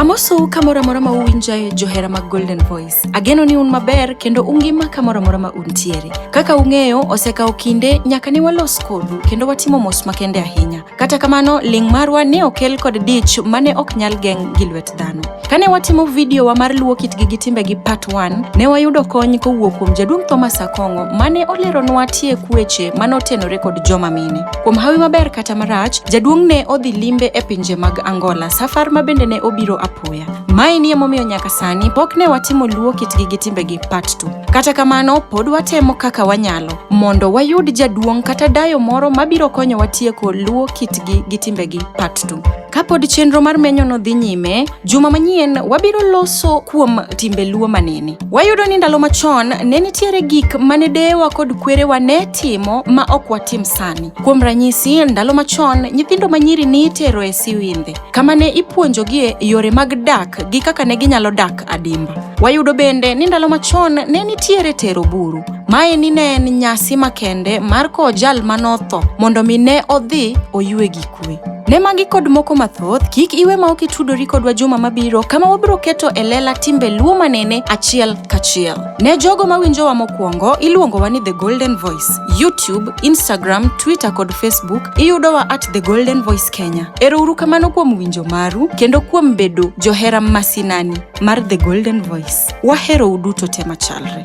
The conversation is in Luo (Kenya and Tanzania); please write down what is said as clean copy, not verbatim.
Amoso kamora mora ma uwinjae johera mag Golden Voice. Ageno ni un maber kendo ungima kamora mora ma untiere. Kaka ung'eyo osekawo kinde nyaka ni walos kodu kendo watimo mos makende ahinya. Kata kamano ling marwa ne okel kod dich mane ok nyal geng' gi lwet dhano. Kane watimo video wa mar luwo kitgi gi timbe gi part 1, ne wayudo kony kowuok kuom jaduong' Thomas Akongo mane oleronwa tiek weche manotenore kod joma mine. Kuom hawi maber kata marach, jaduong' ne odhi limbe e pinje mag Angola, safar ma bende ne obiro apoya. Mae ni emomiyo nyaka sani pok ne watimo luwo kitgi gi timbe gi part 2. Kata kamano pod watemo kaka wanyalo mondo wayud jaduong' kata dayo moro mabiro konyo watieko luwo kitgi gi timbe gi part 2. Kapod chenro mar menyo no dhi nyime, juma manyien wabiro loso kuom timbe luo Manene. Wayudo ni ndalo machon ne nitiere gik mane dewa kod kwerewa ne timo ma ok watim sani. Kuom ranyisi, ndalo machon nyithindo manyiri ni itero e siwinde, kama ne ipuonjogi yore mag dak gi kaka ne ginyalo dak adimba. Wayudo bende ni ndalo machon ne nitiere tero buru. Mae ni ne en nyasi makende mar ko jal manotho mondo mi ne odhi oyue gi kwe. Ne magi kod moko mathoth, kik iwe ma okitudori kodwa juma mabiro kama wabiro keto e lela timbe luo Manene achiel kachiel. Ne jogo mawinjowa mokwongo, iluongowa ni The Golden Voice. YouTube, Instagram, Twitter kod Facebook iyudowa at The Golden Voice Kenya. Erouru kamano kuom winjo maru kendo kuom bedo johera masinani mar The Golden Voice. Wahero uduto te machalre.